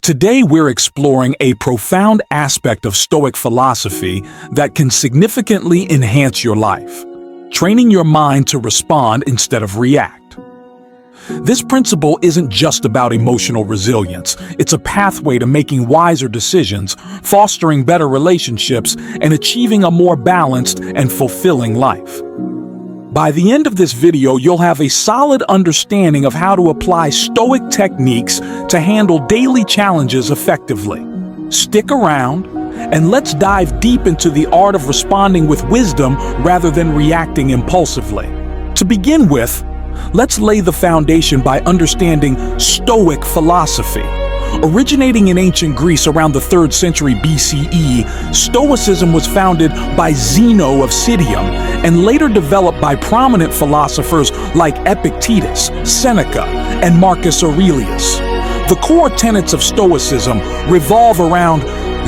Today we're exploring a profound aspect of Stoic philosophy that can significantly enhance your life, training your mind to respond instead of react. This principle isn't just about emotional resilience, it's a pathway to making wiser decisions, fostering better relationships, and achieving a more balanced and fulfilling life. By the end of this video, you'll have a solid understanding of how to apply Stoic techniques to handle daily challenges effectively. Stick around, and let's dive deep into the art of responding with wisdom rather than reacting impulsively. To begin with, let's lay the foundation by understanding Stoic philosophy. Originating in ancient Greece around the 3rd century BCE, Stoicism was founded by Zeno of Citium and later developed by prominent philosophers like Epictetus, Seneca, and Marcus Aurelius. The core tenets of Stoicism revolve around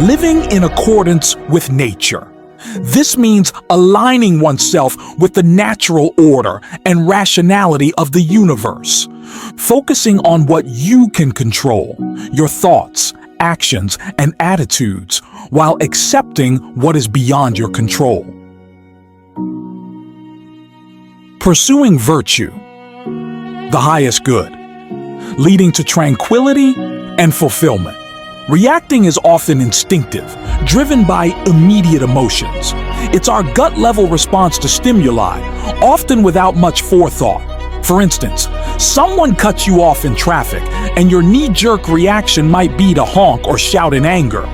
living in accordance with nature. This means aligning oneself with the natural order and rationality of the universe, focusing on what you can control, your thoughts, actions, and attitudes, while accepting what is beyond your control. Pursuing virtue, the highest good, leading to tranquility and fulfillment. Reacting is often instinctive, driven by immediate emotions. It's our gut-level response to stimuli, often without much forethought. For instance, someone cuts you off in traffic, and your knee-jerk reaction might be to honk or shout in anger.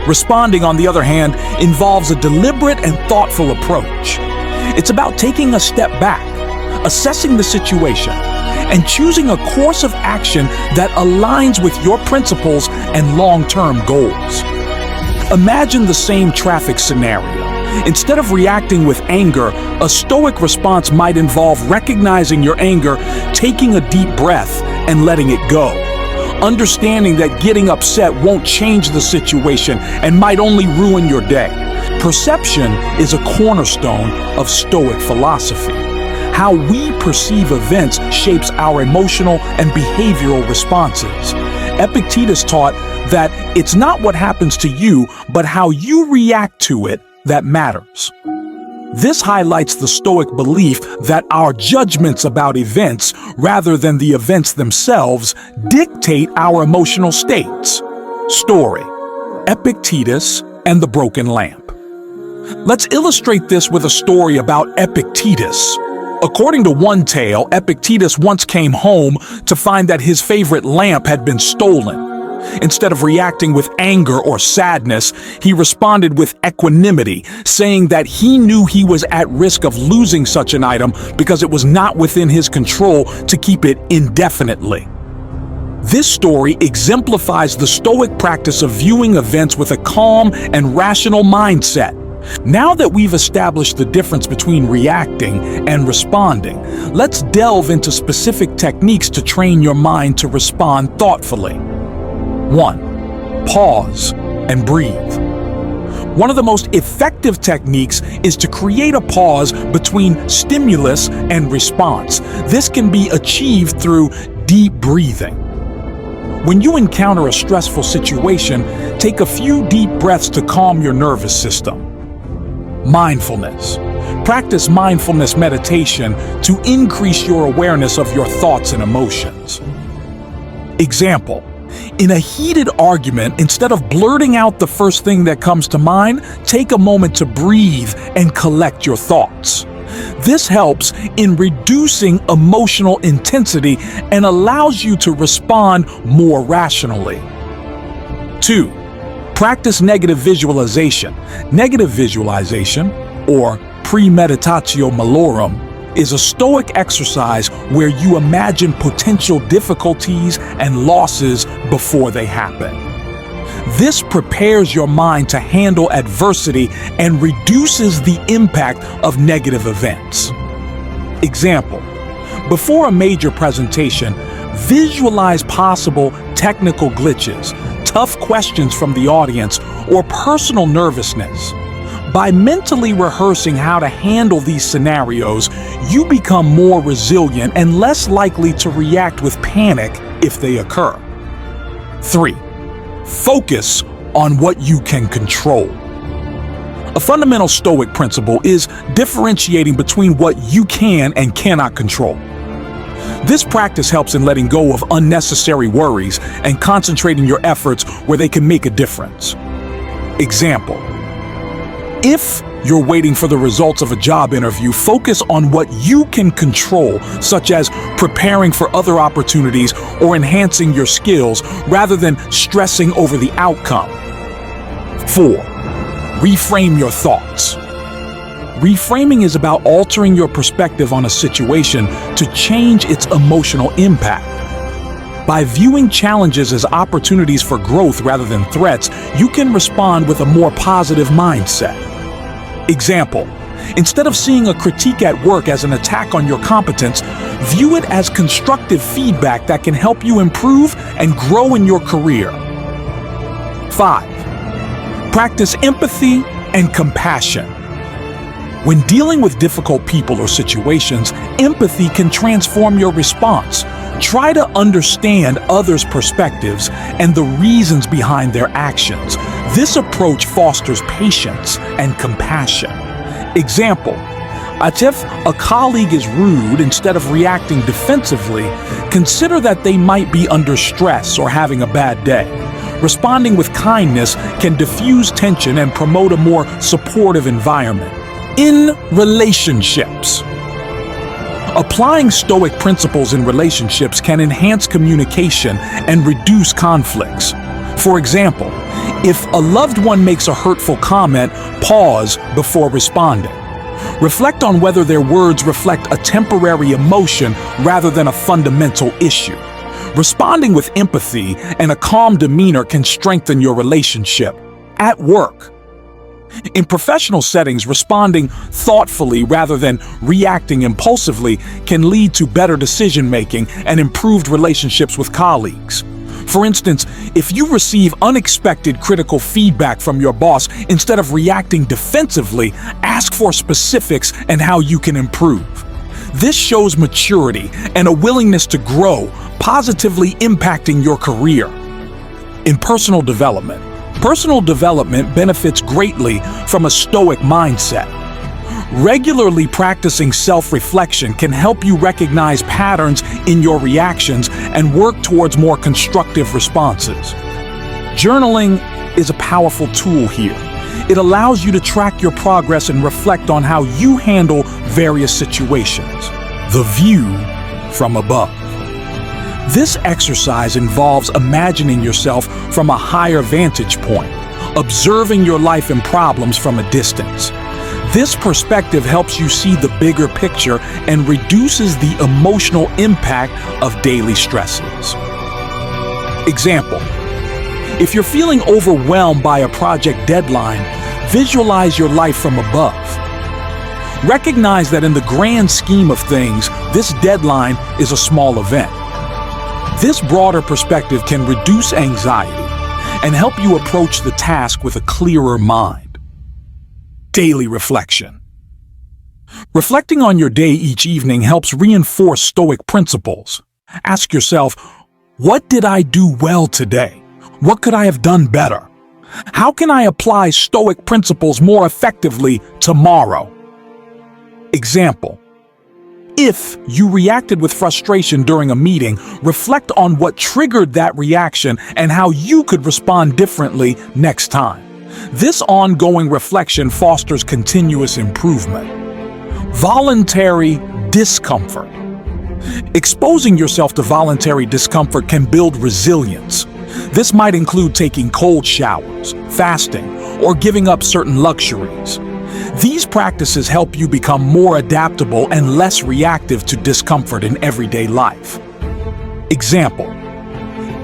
Responding, on the other hand, involves a deliberate and thoughtful approach. It's about taking a step back, assessing the situation, and choosing a course of action that aligns with your principles and long-term goals. Imagine the same traffic scenario. Instead of reacting with anger, a Stoic response might involve recognizing your anger, taking a deep breath, and letting it go. Understanding that getting upset won't change the situation and might only ruin your day. Perception is a cornerstone of Stoic philosophy. How we perceive events shapes our emotional and behavioral responses. Epictetus taught that it's not what happens to you, but how you react to it that matters. This highlights the Stoic belief that our judgments about events, rather than the events themselves, dictate our emotional states. Story: Epictetus and the broken lamp. Let's illustrate this with a story about Epictetus. According to one tale, Epictetus once came home to find that his favorite lamp had been stolen. Instead of reacting with anger or sadness, he responded with equanimity, saying that he knew he was at risk of losing such an item because it was not within his control to keep it indefinitely. This story exemplifies the Stoic practice of viewing events with a calm and rational mindset. Now that we've established the difference between reacting and responding, let's delve into specific techniques to train your mind to respond thoughtfully. 1. Pause and breathe. One of the most effective techniques is to create a pause between stimulus and response. This can be achieved through deep breathing. When you encounter a stressful situation, take a few deep breaths to calm your nervous system. Mindfulness. Practice mindfulness meditation to increase your awareness of your thoughts and emotions. Example: in a heated argument, instead of blurting out the first thing that comes to mind, take a moment to breathe and collect your thoughts. This helps in reducing emotional intensity and allows you to respond more rationally. 2. Practice negative visualization. Negative visualization, or premeditatio malorum, is a Stoic exercise where you imagine potential difficulties and losses before they happen. This prepares your mind to handle adversity and reduces the impact of negative events. Example: before a major presentation, visualize possible technical glitches, tough questions from the audience, or personal nervousness. By mentally rehearsing how to handle these scenarios, you become more resilient and less likely to react with panic if they occur. 3. Focus on what you can control. A fundamental Stoic principle is differentiating between what you can and cannot control. This practice helps in letting go of unnecessary worries and concentrating your efforts where they can make a difference. Example: if you're waiting for the results of a job interview, focus on what you can control, such as preparing for other opportunities or enhancing your skills, rather than stressing over the outcome. 4. Reframe your thoughts. Reframing is about altering your perspective on a situation to change its emotional impact. By viewing challenges as opportunities for growth rather than threats, you can respond with a more positive mindset. Example: instead of seeing a critique at work as an attack on your competence, view it as constructive feedback that can help you improve and grow in your career. 5. Practice empathy and compassion. When dealing with difficult people or situations, empathy can transform your response. Try to understand others' perspectives and the reasons behind their actions. This approach fosters patience and compassion. Example: if a colleague is rude, instead of reacting defensively, consider that they might be under stress or having a bad day. Responding with kindness can diffuse tension and promote a more supportive environment. In relationships, applying Stoic principles in relationships can enhance communication and reduce conflicts. For example, if a loved one makes a hurtful comment, pause before responding. Reflect on whether their words reflect a temporary emotion rather than a fundamental issue. Responding with empathy and a calm demeanor can strengthen your relationship. At work, in professional settings, responding thoughtfully rather than reacting impulsively can lead to better decision-making and improved relationships with colleagues. For instance, if you receive unexpected critical feedback from your boss, instead of reacting defensively, ask for specifics and how you can improve. This shows maturity and a willingness to grow, positively impacting your career. In personal development benefits greatly from a Stoic mindset. Regularly practicing self-reflection can help you recognize patterns in your reactions and work towards more constructive responses. Journaling is a powerful tool here. It allows you to track your progress and reflect on how you handle various situations. The view from above. This exercise involves imagining yourself from a higher vantage point, observing your life and problems from a distance. This perspective helps you see the bigger picture and reduces the emotional impact of daily stresses. Example: if you're feeling overwhelmed by a project deadline, visualize your life from above. Recognize that in the grand scheme of things, this deadline is a small event. This broader perspective can reduce anxiety and help you approach the task with a clearer mind. Daily reflection. Reflecting on your day each evening helps reinforce Stoic principles. Ask yourself, what did I do well today? What could I have done better? How can I apply Stoic principles more effectively tomorrow? Example: if you reacted with frustration during a meeting, reflect on what triggered that reaction and how you could respond differently next time. This ongoing reflection fosters continuous improvement. Voluntary discomfort. Exposing yourself to voluntary discomfort can build resilience. This might include taking cold showers, fasting, or giving up certain luxuries. These practices help you become more adaptable and less reactive to discomfort in everyday life. Example: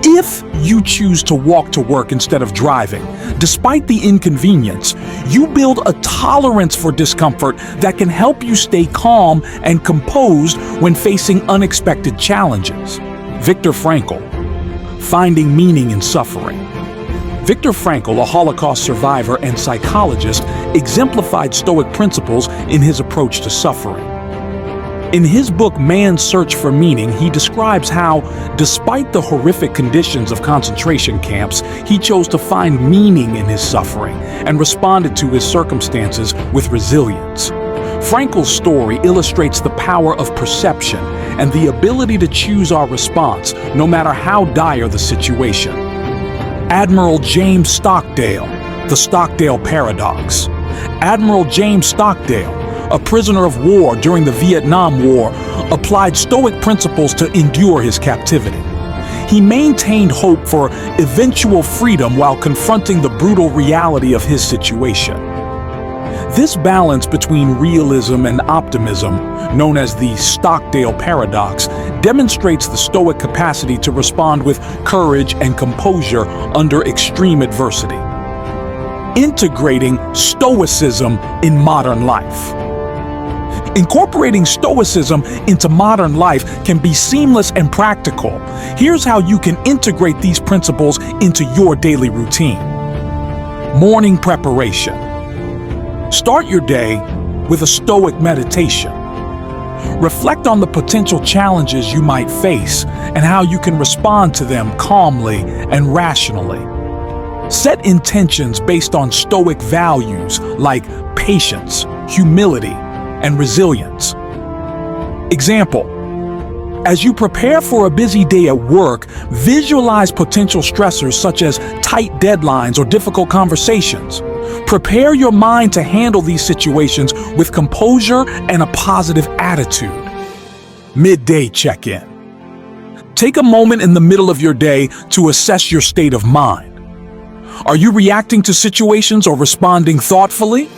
if you choose to walk to work instead of driving, despite the inconvenience, you build a tolerance for discomfort that can help you stay calm and composed when facing unexpected challenges. Viktor Frankl, Finding Meaning in Suffering. Viktor Frankl, a Holocaust survivor and psychologist, exemplified Stoic principles in his approach to suffering. In his book, Man's Search for Meaning, he describes how, despite the horrific conditions of concentration camps, he chose to find meaning in his suffering and responded to his circumstances with resilience. Frankl's story illustrates the power of perception and the ability to choose our response, no matter how dire the situation. Admiral James Stockdale, the Stockdale Paradox. Admiral James Stockdale, a prisoner of war during the Vietnam War, applied Stoic principles to endure his captivity. He maintained hope for eventual freedom while confronting the brutal reality of his situation. This balance between realism and optimism, known as the Stockdale Paradox, demonstrates the Stoic capacity to respond with courage and composure under extreme adversity. Integrating Stoicism in modern life. Incorporating Stoicism into modern life can be seamless and practical. Here's how you can integrate these principles into your daily routine. Morning preparation. Start your day with a Stoic meditation. Reflect on the potential challenges you might face and how you can respond to them calmly and rationally. Set intentions based on Stoic values like patience, humility, and resilience. Example: as you prepare for a busy day at work, visualize potential stressors such as tight deadlines or difficult conversations. Prepare your mind to handle these situations with composure and a positive attitude. Midday check-in. Take a moment in the middle of your day to assess your state of mind. Are you reacting to situations or responding thoughtfully?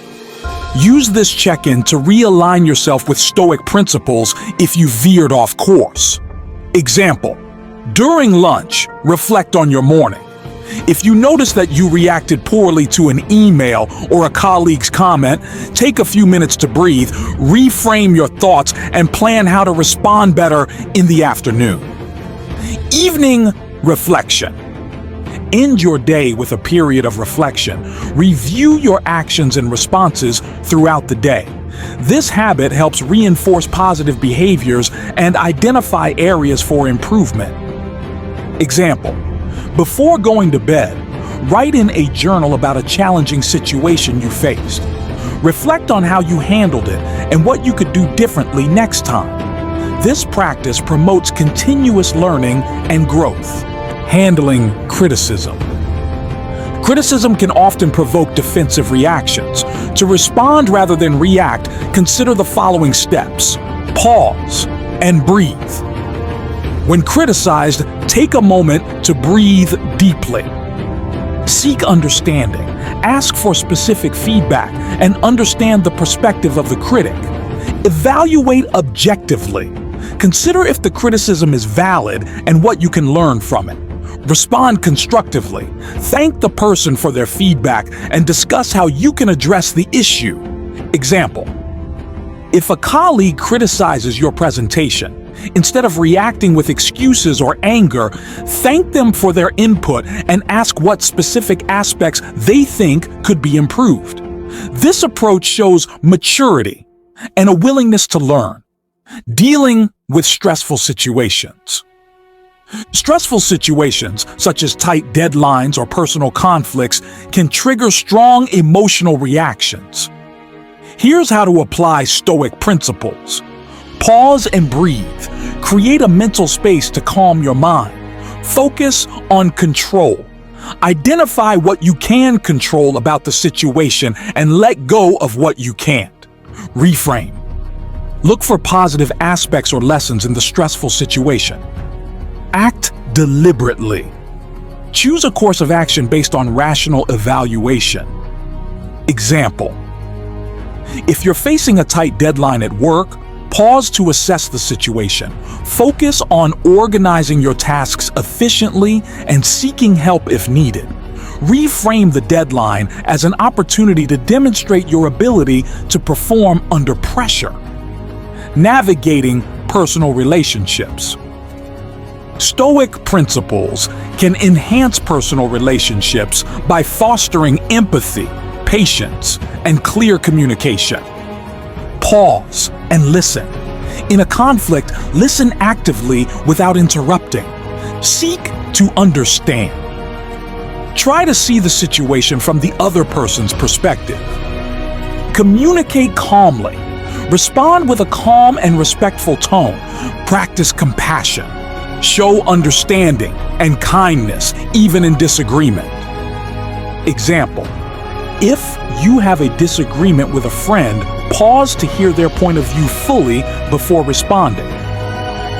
Use this check-in to realign yourself with Stoic principles if you veered off course. Example: during lunch, reflect on your morning. If you notice that you reacted poorly to an email or a colleague's comment, take a few minutes to breathe, reframe your thoughts, and plan how to respond better in the afternoon. Evening reflection. End your day with a period of reflection. Review your actions and responses throughout the day. This habit helps reinforce positive behaviors and identify areas for improvement. Example: before going to bed, write in a journal about a challenging situation you faced. Reflect on how you handled it and what you could do differently next time. This practice promotes continuous learning and growth. Handling criticism. Criticism can often provoke defensive reactions. To respond rather than react, consider the following steps. Pause and breathe. When criticized, take a moment to breathe deeply. Seek understanding. Ask for specific feedback and understand the perspective of the critic. Evaluate objectively. Consider if the criticism is valid and what you can learn from it. Respond constructively. Thank the person for their feedback and discuss how you can address the issue. Example: if a colleague criticizes your presentation, instead of reacting with excuses or anger, thank them for their input and ask what specific aspects they think could be improved. This approach shows maturity and a willingness to learn. Dealing with stressful situations. Stressful situations, such as tight deadlines or personal conflicts, can trigger strong emotional reactions. Here's how to apply Stoic principles. Pause and breathe. Create a mental space to calm your mind. Focus on control. Identify what you can control about the situation and let go of what you can't. Reframe. Look for positive aspects or lessons in the stressful situation. Act deliberately. Choose a course of action based on rational evaluation. Example: if you're facing a tight deadline at work, pause to assess the situation. Focus on organizing your tasks efficiently and seeking help if needed. Reframe the deadline as an opportunity to demonstrate your ability to perform under pressure. Navigating personal relationships. Stoic principles can enhance personal relationships by fostering empathy, patience, and clear communication. Pause and listen. In a conflict, listen actively without interrupting. Seek to understand. Try to see the situation from the other person's perspective. Communicate calmly. Respond with a calm and respectful tone. Practice compassion. Show understanding and kindness, even in disagreement. Example: if you have a disagreement with a friend, pause to hear their point of view fully before responding.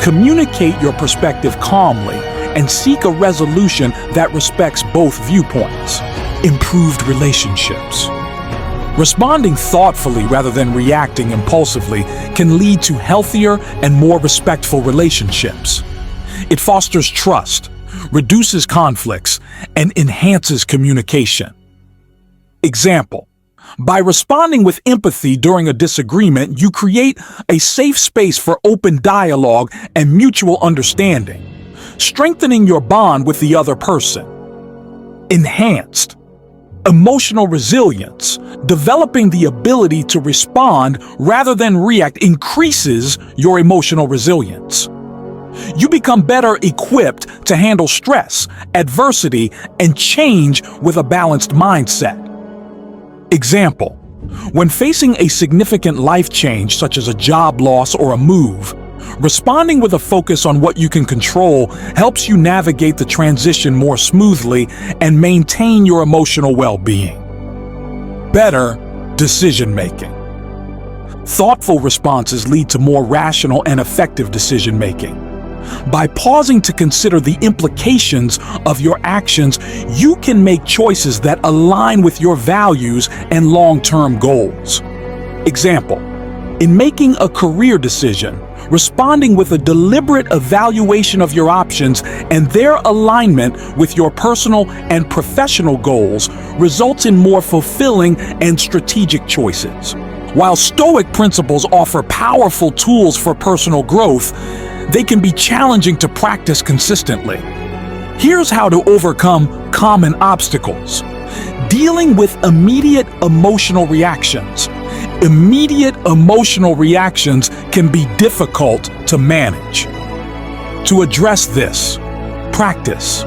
Communicate your perspective calmly and seek a resolution that respects both viewpoints. Improved relationships. Responding thoughtfully rather than reacting impulsively can lead to healthier and more respectful relationships. It fosters trust, reduces conflicts, and enhances communication. Example: by responding with empathy during a disagreement, you create a safe space for open dialogue and mutual understanding, strengthening your bond with the other person. Enhanced emotional resilience. Developing the ability to respond rather than react increases your emotional resilience. You become better equipped to handle stress, adversity, and change with a balanced mindset. Example: when facing a significant life change such as a job loss or a move, responding with a focus on what you can control helps you navigate the transition more smoothly and maintain your emotional well-being. Better decision-making. Thoughtful responses lead to more rational and effective decision-making. By pausing to consider the implications of your actions, you can make choices that align with your values and long-term goals. Example: in making a career decision, responding with a deliberate evaluation of your options and their alignment with your personal and professional goals results in more fulfilling and strategic choices. While Stoic principles offer powerful tools for personal growth, they can be challenging to practice consistently. Here's how to overcome common obstacles. Dealing with immediate emotional reactions. Immediate emotional reactions can be difficult to manage. To address this, practice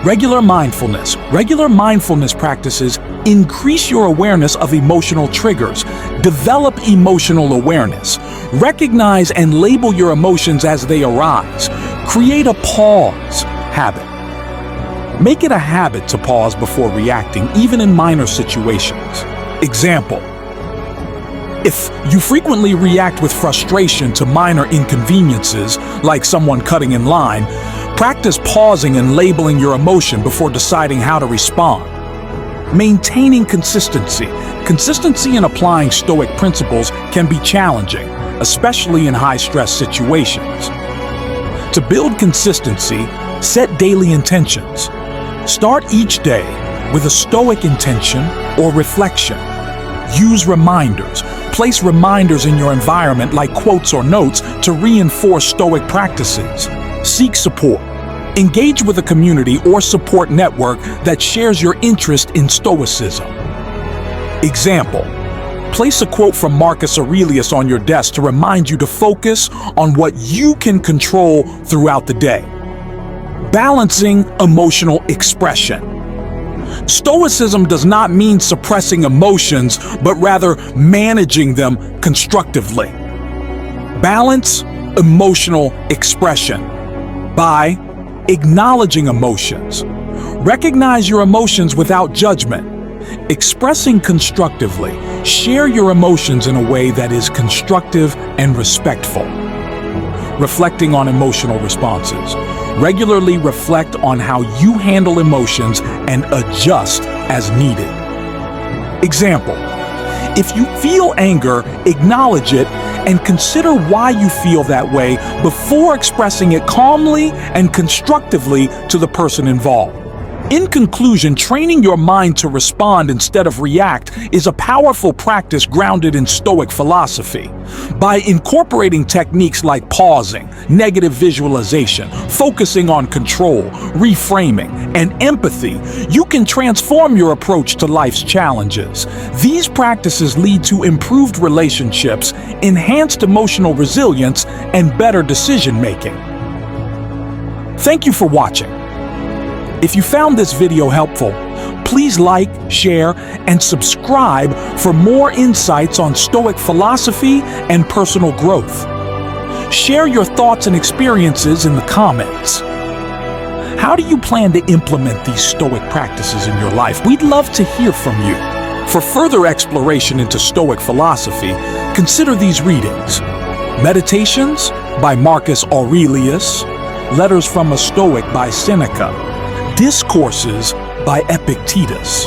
regular mindfulness. Regular mindfulness practices increase your awareness of emotional triggers. Develop emotional awareness. Recognize and label your emotions as they arise. Create a pause habit. Make it a habit to pause before reacting, even in minor situations. Example: if you frequently react with frustration to minor inconveniences, like someone cutting in line, practice pausing and labeling your emotion before deciding how to respond. Maintaining consistency. Consistency in applying Stoic principles can be challenging, especially in high-stress situations. To build consistency, set daily intentions. Start each day with a Stoic intention or reflection. Use reminders. Place reminders in your environment like quotes or notes to reinforce Stoic practices. Seek support. Engage with a community or support network that shares your interest in Stoicism. Example: place a quote from Marcus Aurelius on your desk to remind you to focus on what you can control throughout the day. Balancing emotional expression. Stoicism does not mean suppressing emotions, but rather managing them constructively. Balance emotional expression by acknowledging emotions. Recognize your emotions without judgment. Expressing constructively. Share your emotions in a way that is constructive and respectful. Reflecting on emotional responses. Regularly reflect on how you handle emotions and adjust as needed. Example: if you feel anger, acknowledge it and consider why you feel that way before expressing it calmly and constructively to the person involved. In conclusion, training your mind to respond instead of react is a powerful practice grounded in Stoic philosophy. By incorporating techniques like pausing, negative visualization, focusing on control, reframing, and empathy, you can transform your approach to life's challenges. These practices lead to improved relationships, enhanced emotional resilience, and better decision-making. Thank you for watching. If you found this video helpful, please like, share, and subscribe for more insights on Stoic philosophy and personal growth. Share your thoughts and experiences in the comments. How do you plan to implement these Stoic practices in your life? We'd love to hear from you. For further exploration into Stoic philosophy, consider these readings: Meditations by Marcus Aurelius, Letters from a Stoic by Seneca, Discourses by Epictetus.